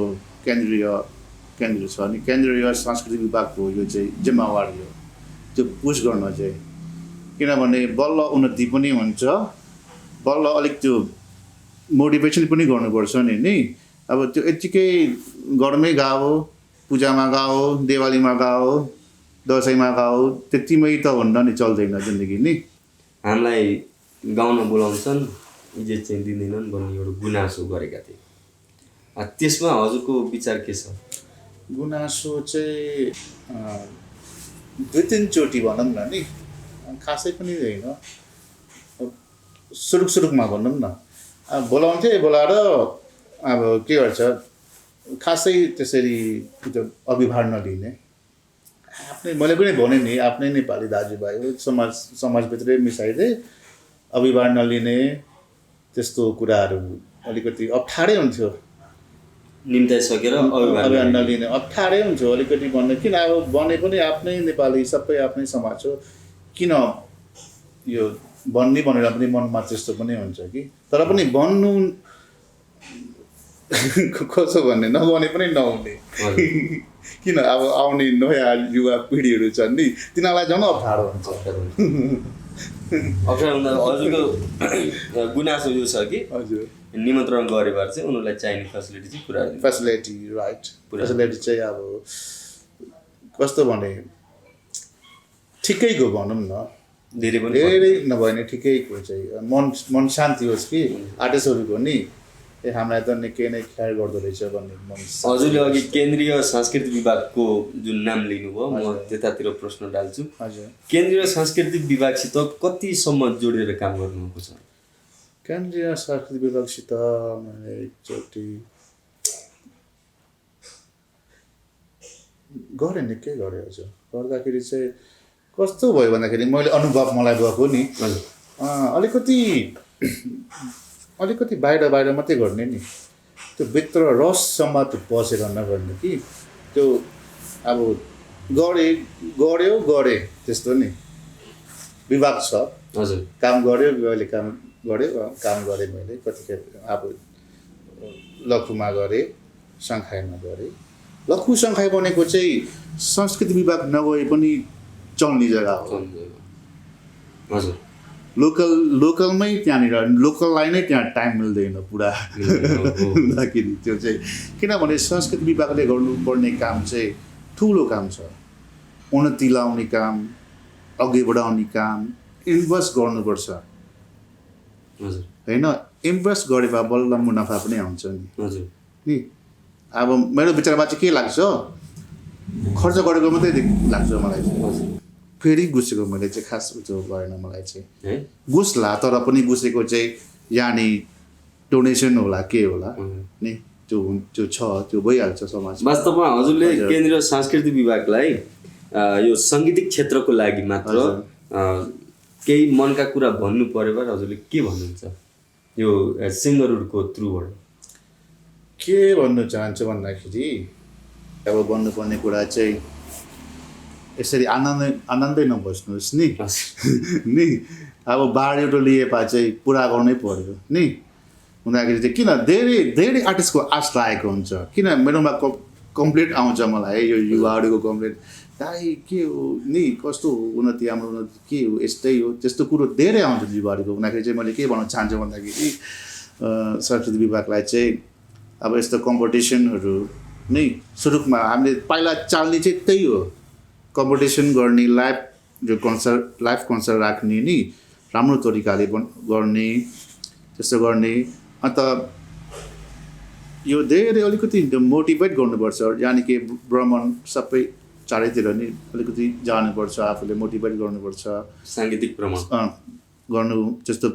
केन्द्रीय छ नि केन्द्रीय सांस्कृतिक विभागको यो चाहिँ जिम्मेवारी हो त्यो पुस गर्न चाहिँ किनभने बल्ल उन्नति पनि हुन्छ बल्ल अलिक त्यो मोटिभेसन पनि गर्नुपर्छ नि अब त्यो यत्तिकै घरमै गाओ पूजामा गाओ दिवालीमा गाओ दसैँमा गाओ त्यतिमै त हुन्न नि चल्दैन जिन्दगी नि हामीलाई गाउन बोलाउँछन् इज्जत चाहिँ दिँदैनन् भन्ने एउटा गुनासो गरेका थिए त्यसमा हजुरको विचार के छ गुनासो चाहिँ 2-3 चोटि भनौँ न नि खासै पनि होइन सुरुकमा भनौँ न अब बोलाएर अब के गर्छ खासै त्यसरी त्यो अभिभार नलिने आफ्नै मैले पनि भने नि आफ्नै नेपाली दाजुभाइ समाजभित्रै मिसाइदिए अभिभार नलिने त्यस्तो कुराहरू अलिकति अप्ठ्यारै हुन्थ्यो निम्ताइसकेर अभिभार नलिने अप्ठ्यारै हुन्थ्यो अलिकति भन्ने किन अब भने पनि आफ्नै नेपाली सबै आफ्नै समाज हो किन यो भन्ने भनेर पनि मनमा त्यस्तो पनि हुन्छ कि तर पनि भन्नु कसो भन्ने नभने पनि नहुने किन अब आउने नयाँ युवा पिँढीहरू छन् नि तिनीहरूलाई झन् अप्ठ्यारो हुन्छ अप्ठ्यारो हुँदा हजुरको गुनासो यो छ कि हजुर निमन्त्रण गरे भएर चाहिँ उनीहरूलाई चाहिने फेसिलिटी चाहिँ पुरा फेसिलिटी राइट फेसिलिटी चाहिँ अब कस्तो भने ठिकैको भनौँ न धेरै नभए नि ठिकैको चाहिँ मन शान्ति होस् कि आर्टिस्टहरूको नि हामीलाई त निकै नै ख्याल गर्दो रहेछ भन्ने मन हजुरले अघि केन्द्रीय सांस्कृतिक विभागको जुन नाम लिनुभयो म त्यतातिर प्रश्न डाल्छु हजुर केन्द्रीय सांस्कृतिक विभागसित कतिसम्म जोडेर काम गर्नुभएको छ केन्द्रीय सांस्कृतिक विभागसित मैले एकचोटि गरेँ निकै गरेँ हजुर गर्दाखेरि चाहिँ कस्तो भयो भन्दाखेरि मैले अनुभव मलाई भएको नि अलिकति बाहिर मात्रै गर्ने नि त्यो भित्र रससम्म त्यो पसेर नगर्ने कि त्यो अब गऱ्यो त्यस्तो नि विभाग छ हजुर काम गऱ्यो मैले काम गरेँ मैले कतिखेर अब लखुमा गरेँ सङ्खाइमा गरेँ लखु सङ्खाइ बनेको चाहिँ संस्कृति विभाग नगए पनि चल्ने जग्गा हो हजुर लोकलमै त्यहाँनिर लोकललाई नै त्यहाँ टाइम मिल्दैन पुरा हुँदाखेरि त्यो चाहिँ किनभने संस्कृति विभागले गर्नुपर्ने काम चाहिँ ठुलो काम छ उन्नति ल्याउने काम अघि बढाउने काम इन्भेस्ट गर्नुपर्छ होइन इन्भेस्ट गरेर बल्ल मुनाफा पनि आउँछ नि अब मेरो विचारमा चाहिँ के लाग्छ खर्च गरेको मात्रै लाग्छ मलाई फेरि गुसेको मैले चाहिँ खास त्यो भएन मलाई चाहिँ गुस्ला तर पनि गुसेको चाहिँ यहाँनिर डोनेसन होला के होला नि त्यो छ त्यो भइहाल्छ समाज वास्तवमा हजुरले केन्द्रीय सांस्कृतिक विभागलाई यो साङ्गीतिक क्षेत्रको लागि मात्र केही मनका कुरा भन्नु पर्यो भने हजुरले के भन्नुहुन्छ यो सिङ्गरहरूको थ्रुबाट के भन्नु चाहन्छु भन्दाखेरि अब भन्नुपर्ने कुरा चाहिँ यसरी आनन्दै नबस्नुहोस् नि अब बाढ एउटा लिएपा चाहिँ पुरा गर्नै पर्यो नि हुँदाखेरि चाहिँ किन धेरै आर्टिस्टको आश लागेको हुन्छ किन मेरोमा कम्प्लेट आउँछ मलाई यो युवाहरूको कम्प्लेट दाइ के हो नि कस्तो उन्नति हाम्रो उन्नति के हो यस्तै हो त्यस्तो कुरो धेरै आउँछ युवाहरूको हुँदाखेरि चाहिँ मैले के भन्न चाहन्छु भन्दाखेरि संस्कृति विभागलाई चाहिँ अब यस्तो कम्पिटिसनहरू नै सुरुमा हामीले पहिला चाल्ने चाहिँ त्यही हो कम्पिटिसन गर्ने लाइभ कन्सर्ट राख्ने नि राम्रो तरिकाले गर्ने त्यस्तो गर्ने अन्त यो धेरै अलिकति मोटिभेट गर्नुपर्छ यानि कि भ्रमण सबै चारैतिर नि अलिकति जानुपर्छ आफूले मोटिभेट गर्नुपर्छ साङ्गीतिक भ्रमण गर्नु त्यस्तो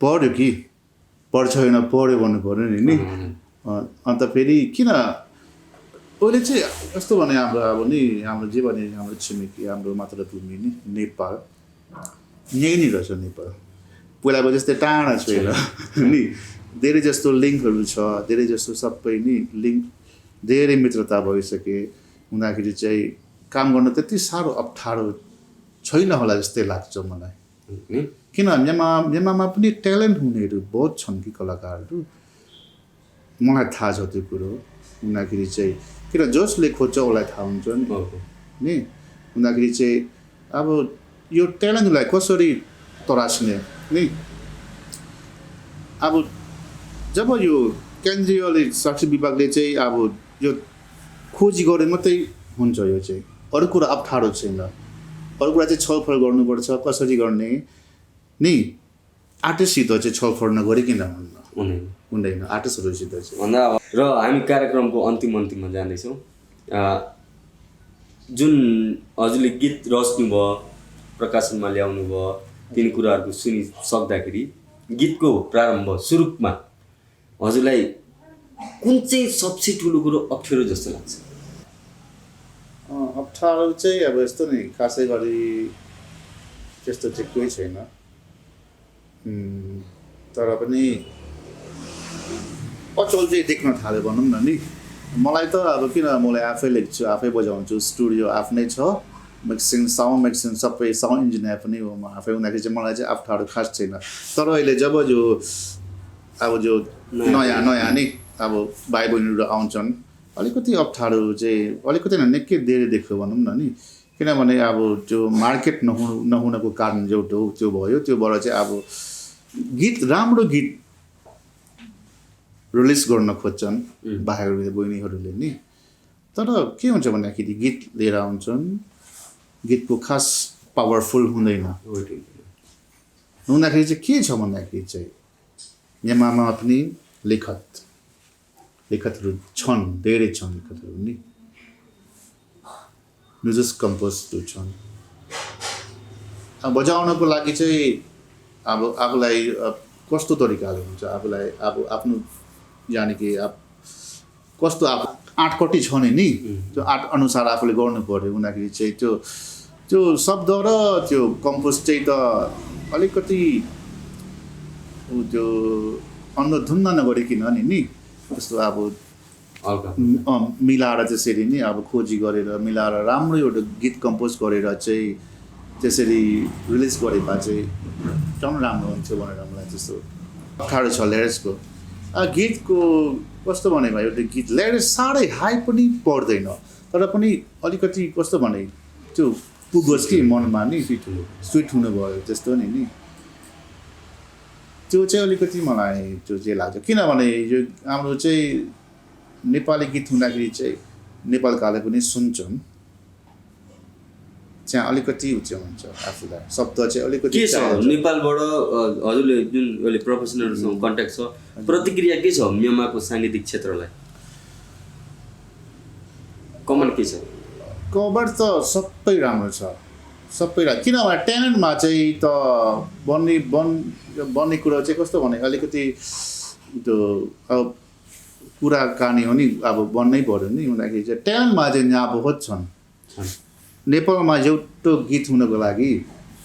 पढ्यो कि पढ्छ होइन पढ्यो भन्नु पऱ्यो नि अन्त फेरि किन अहिले चाहिँ कस्तो भने हाम्रो अब नि हाम्रो जे भने हाम्रो छिमेकी हाम्रो मातृभूमि नि नेपाल यहीँ रहेछ नेपाल पहिलाको जस्तै टाढा छैन नि धेरै जस्तो लिङ्कहरू छ धेरै जस्तो सबै नि लिङ्क धेरै मित्रता भइसके हुँदाखेरि चाहिँ काम गर्न त्यति साह्रो अप्ठ्यारो छैन होला जस्तै लाग्छ मलाई किन नेमामा पनि ट्यालेन्ट हुनेहरू बहुत छन् कि कलाकारहरू मलाई थाहा छ त्यो कुरो हुँदाखेरि चाहिँ किन जसले खोज्छ उसलाई थाहा हुन्छ नि हुँदाखेरि चाहिँ अब यो ट्यालेन्टलाई कसरी तरास्ने नि अब जब यो केन्द्रीय सांस्कृतिक विभागले चाहिँ अब यो खोजी गरे मात्रै हुन्छ यो चाहिँ अरू कुरा अप्ठ्यारो छैन अरू कुरा चाहिँ छलफल गर्नुपर्छ कसरी गर्ने नि आर्टिस्टसित चाहिँ छलफल नगरिकन हुँदैन आर्टिस्टहरूसित चाहिँ भन्दा र हामी कार्यक्रमको अन्तिममा जाँदैछौँ जुन हजुरले गीत रच्नुभयो प्रकाशनमा ल्याउनु भयो तिन कुराहरूको सुनिसक्दाखेरि गीतको प्रारम्भ सुरुमा हजुरलाई कुन चाहिँ सबसे ठुलो कुरो अप्ठ्यारो जस्तो लाग्छ? अप्ठ्यारो चाहिँ अब यस्तो नि खासै गरी त्यस्तो चाहिँ केही छैन, तर पनि अचल चाहिँ देख्न थाल्यो भनौँ न नि। मलाई त अब किन मलाई आफै लेख्छु, आफै बजाउँछु, स्टुडियो आफ्नै छ, साउन्ड मिक्सिङ सबै साउन्ड इन्जिनियर पनि हो म आफै, हुँदाखेरि चाहिँ मलाई चाहिँ अप्ठ्यारो खास छैन। तर अहिले जब जो नयाँ नि अब भाइ बहिनीहरू आउँछन्, अलिकति अप्ठ्यारो चाहिँ अलिकति निकै धेरै देख्यो भनौँ न नि। किनभने अब त्यो मार्केट नहुनको कारण एउटा त्यो भयो, त्योबाट चाहिँ अब गीत राम्रो गीत रिलिज गर्न खोज्छन् भाइहरूले बहिनीहरूले नि। तर के हुन्छ भन्दाखेरि गीत लिएर आउँछन्, गीतको खास पावरफुल हुँदैन। हुँदाखेरि चाहिँ के छ भन्दाखेरि चाहिँ यमामा पनि लेखकहरू छन्, धेरै छन् लेखकहरू नि, म्युजिक कम्पोजहरू छन्। अब बजाउनको लागि चाहिँ अब आफूलाई कस्तो तरिकाले हुन्छ, आफूलाई अब आफ्नो यानि कि अब कस्तो अब आँटकटी छ नि, त्यो आँट अनुसार आफूले गर्नु पर्यो। हुँदाखेरि चाहिँ त्यो शब्द र त्यो कम्पोज चाहिँ त अलिकति त्यो अन्धधुन्ध नगरिकन नि त्यस्तो अब मिलाएर त्यसरी नि अब खोजी गरेर मिलाएर राम्रो एउटा गीत कम्पोज गरेर चाहिँ त्यसरी रिलिज गरेमा चाहिँ एकदम राम्रो हुन्थ्यो भनेर मलाई त्यस्तो अप्ठ्यारो छ लिरिक्सको। गीतको कस्तो भने भयो, एउटा गीत लिरिक्स साह्रै हाई पनि पर्दैन, तर पनि अलिकति कस्तो भने त्यो पुगोस् कि मनमा नि स्विट हुनु भयो त्यस्तो नि त्यो चाहिँ अलिकति मलाई त्यो चाहिँ लाग्छ। किनभने यो हाम्रो चाहिँ नेपाली गीत हुँदाखेरि चाहिँ नेपालकाले पनि सुन्छन्, चाहिँ अलिकति उच्च हुन्छ आफूलाई, शब्द चाहिँ अलिकति के छ नेपालबाट हजुरले जुन अहिले प्रोफेसनलसँग कन्ट्याक्ट छ, प्रतिक्रिया के छ म्यामाको साङ्गीतिक क्षेत्रलाई? कमेन्ट के छ? कभर त सबै राम्रो छ, सबै किनभने ट्यालेन्टमा चाहिँ त बन्ने कुरा चाहिँ कस्तो भने अलिकति त्यो अब कुराकानी हो नि, अब बन्नै पर्यो नि। हुँदाखेरि चाहिँ ट्यालेन्टमा चाहिँ यहाँ बहुत छन्। नेपालमा एउटा गीत हुनको लागि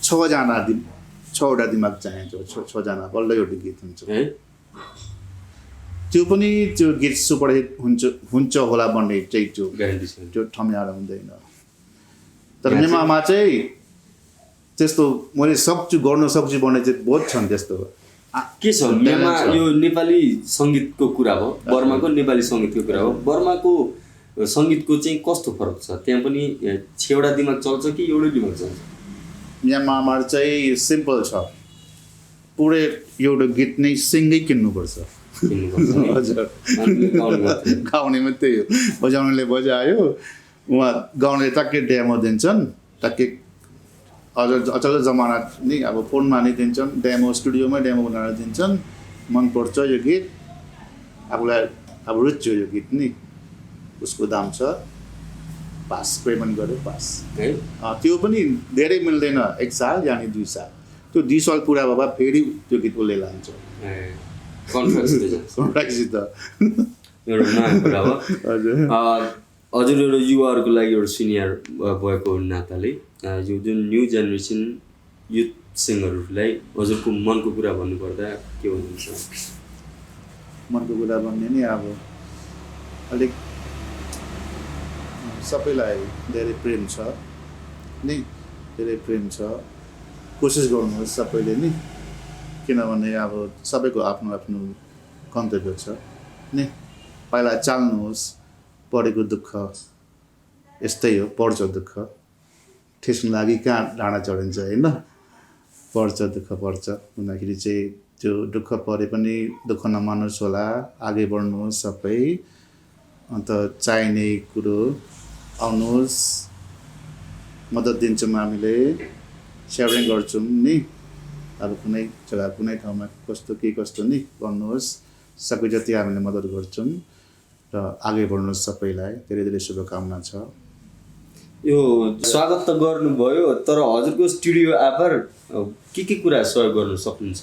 6वटा दिमाग चाहिन्छ, 6जना बल्ल एउटा गीत हुन्छ। त्यो पनि त्यो गीत सुपरहिट हुन्छ होला भन्ने चाहिँ त्यो ठम्याएर हुँदैन। तर नेपालमा चाहिँ त्यस्तो मैले गर्न सक्छु भन्ने चाहिँ बहुत छन्। त्यस्तो के छ म्यामा यो नेपाली सङ्गीतको कुरा हो, बर्माको नेपाली सङ्गीतको कुरा हो, बर्माको सङ्गीतको चाहिँ कस्तो फरक छ? त्यहाँ पनि 6वटा दिमाग चल्छ कि एउटै दिमाग चल्छ? म्यामामा चाहिँ सिम्पल छ, पुरै एउटा गीत नै सिङ्गै किन्नुपर्छ। हजुर, गाउने मात्रै हो, बजाउनेले बजायो, उहाँ गाउने टक्कै डेमो दिन्छन्, टक्कै अचल जमाना नि अब फोनमा नै दिन्छन्, डेमो स्टुडियोमै डेमो बनाएर दिन्छन्। मनपर्छ यो गीत, आफूलाई अब रुच्यो यो गीत नि, उसको दाम छ, पास पेमेन्ट गर्यो पास। त्यो पनि धेरै मिल्दैन, 1 साल यानि 2 साल। त्यो 2 साल पुरा भए फेरि त्यो गीत उसले लान्छ कन्ट्र्याक्टसित। एउटा नयाँ कुरा हो। हजुर एउटा युवाहरूको लागि एउटा सिनियर भएको नाताले यो जुन न्यू जेनेरेसन युथ सिङ्गरहरूलाई हजुरको मनको कुरा भन्नुपर्दा के भन्नुहुन्छ? मनको कुरा भन्ने नि अब अलिक सबैलाई धेरै प्रेम छ नि, धेरै प्रेम छ। कोसिस गर्नुहोस् सबैले नि, किनभने अब सबैको आफ्नो आफ्नो गन्तव्य छ नि। पहिला चाल्नुहोस्, पढेको दुःख यस्तै हो, पर्छ दुःख, ठेस्नु लागि कहाँ डाँडा चढिन्छ होइन, पर्छ दुःख पर्छ। हुँदाखेरि चाहिँ त्यो दुःख परे पनि दुःख नमान्नुहोस् होला, अघि बढ्नुहोस् सबै। अन्त चाहिने कुरो आउनुहोस्, मद्दत दिन्छौँ हामीले, सेयरिङ गर्छौँ नि। अब कुनै जग्गा कुनै ठाउँमा कस्तो नि भन्नुहोस्, सबै जति हामीले मद्दत गर्छौँ र अघि बढ्नुहोस् सबैलाई। धेरै धेरै शुभकामना छ। यो स्वागत त गर्नुभयो, तर हजुरको स्टुडियो आफर के कुरा सहयोग गर्न सक्नुहुन्छ?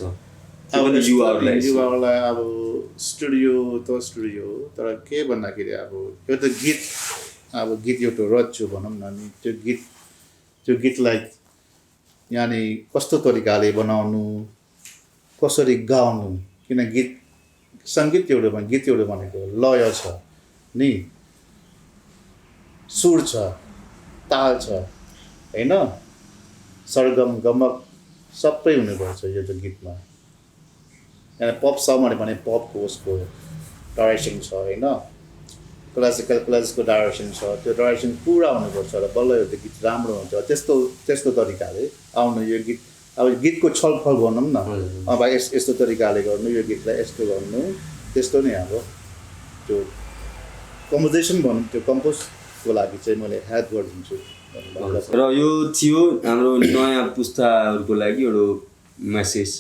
त्यो पनि युवाहरूलाई युवाहरूलाई अब स्टुडियो त स्टुडियो हो, तर के भन्दाखेरि अब एउटा गीत एउटा रच्यो भनौँ न, अनि त्यो गीतलाई यानि कस्तो तरिकाले बनाउनु, कसरी गाउनु, किन सङ्गीत एउटा गीत एउटा भनेको लय छ नि, सुर छ, ताल छ होइन, सरगम गमक सबै हुनुपर्छ यो त गीतमा। यहाँ पप सङ भने पपको उसको डाइरेक्सन छ होइन, क्लासिकको डाइरेक्सन छ, त्यो डाइरेक्सन पुरा हुनुपर्छ र बल्ल यो गीत राम्रो हुन्छ। त्यस्तो तरिकाले आउनु यो गीत, अब गीतको छलफल भनौँ न, अब यस्तो तरिकाले गर्नु, यो गीतलाई यस्तो गर्नु, त्यस्तो नै अब त्यो कम्पोजिसन भनौँ, त्यो कम्पोजको लागि चाहिँ मैले हेल्प गरिदिन्छु। र यो थियो हाम्रो नयाँ पुस्ताहरूको लागि एउटा मेसेज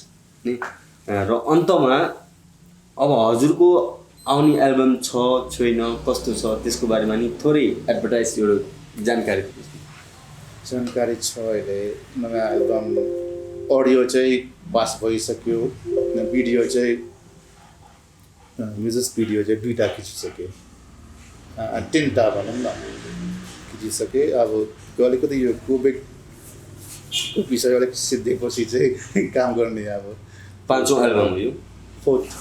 नि। र अन्तमा अब हजुरको आउने एल्बम छ छैन कस्तो छ त्यसको बारेमा नि थोरै एडभर्टाइज एउटा जानकारी छ। अहिले नयाँ एल्बम अडियो चाहिँ पास भइसक्यो, भिडियो चाहिँ म्युजिक भिडियो चाहिँ 2टा खिचिसकेँ, 3टा भनौँ न खिचिसकेँ। अब अलिकति यो कोभिडको विषय अलिक सिद्धिएपछि चाहिँ काम गर्ने। अब 5औं एल्बम हो यो, 4th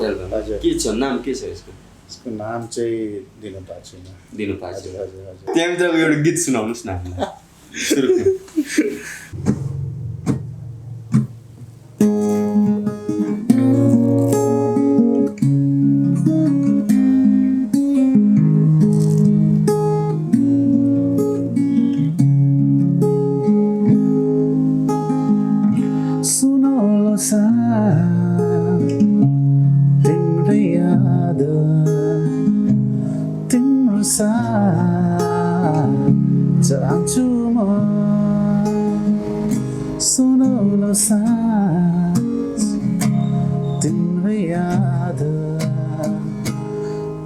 एल्बम। हजुर, के छ नाम, के छ यसको? यसको नाम चाहिँ दिनु पाएको छैन। त्यहाँभित्रको एउटा गीत सुनाउनुहोस् न हामीलाई सुरुमा। तिम्रै याद, तिम्रो साथ चाहन्छु म, सुनौलो साथ तिम्रै याद,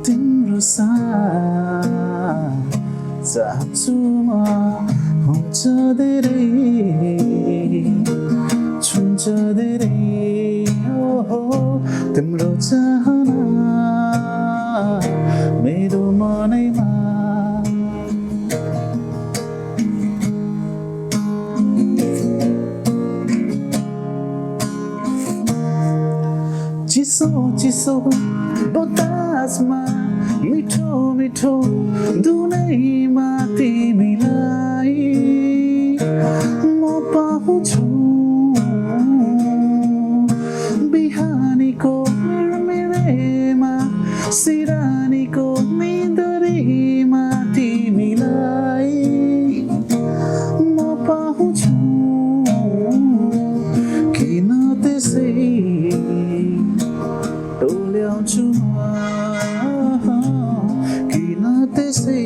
तिम्रो साथ चाहन्छु म, हुन्छ धेरै छुन्छ धेरै तिम्रो चाहना मेरो मनैमा, चिसो चिसो बतासमा मिठो मिठो दुनैमा तिमीलाई म पाउँछु। बिहानीको मेरेमा सिरानीको निदरीमा तिमीलाई म पाउँछु। किन त्यसै डोल्याउँछु म, किन त्यसै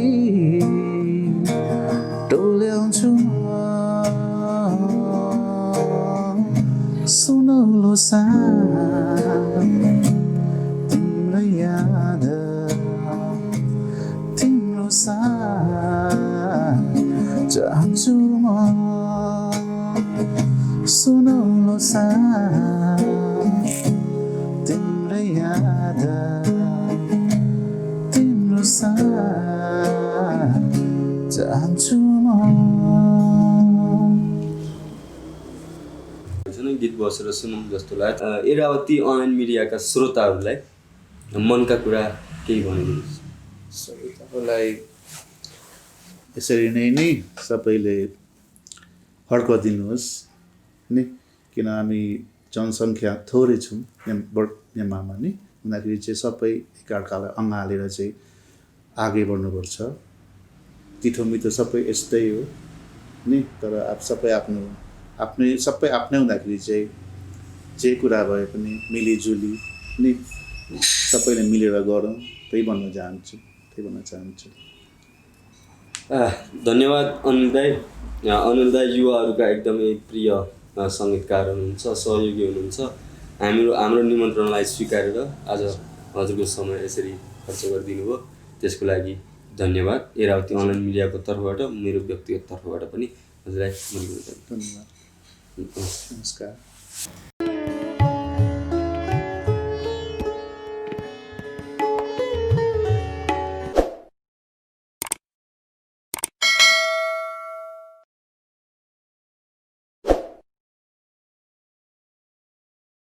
डोल्याउँछु म, सुनौलो साथ तिम्रो याद, तिम्रो साथ चाहन्छु म, सुनौलो साथ तिम्रो याद, तिम्रो साथ चाहन्छु म। गीत बसेर सुनौँ जस्तो लाग्यो। एरावती अनलाइन मिडियाका श्रोताहरूलाई मनका कुरा केही भनिदिनुहोस्। श्रोताहरूलाई यसरी नै सबैले हर्क दिनुहोस् नि, किन हामी जनसङ्ख्या थोरै छौँ नेमामा नि, हुँदाखेरि चाहिँ सबै एकअर्कालाई अँगालेर चाहिँ अघि बढ्नुपर्छ। तिठो मिठो सबै यस्तै हो नि, तर अब सबै आफ्नै हुँदाखेरि चाहिँ जे कुरा भए पनि मिलिजुली नि सबैले मिलेर गरौँ, त्यही भन्न चाहन्छु। धन्यवाद अनिल दाई। अनिल दाई युवाहरूका एकदमै प्रिय सङ्गीतकार हुनुहुन्छ, सहयोगी हुनुहुन्छ। हाम्रो निमन्त्रणलाई स्वीकारेर आज हजुरको समय यसरी खर्च गरिदिनु भयो, त्यसको लागि धन्यवाद। एरावती अनलाइन मिडियाको तर्फबाट, मेरो व्यक्तिगत तर्फबाट पनि हजुरलाई धन्यवाद। नमस्कार।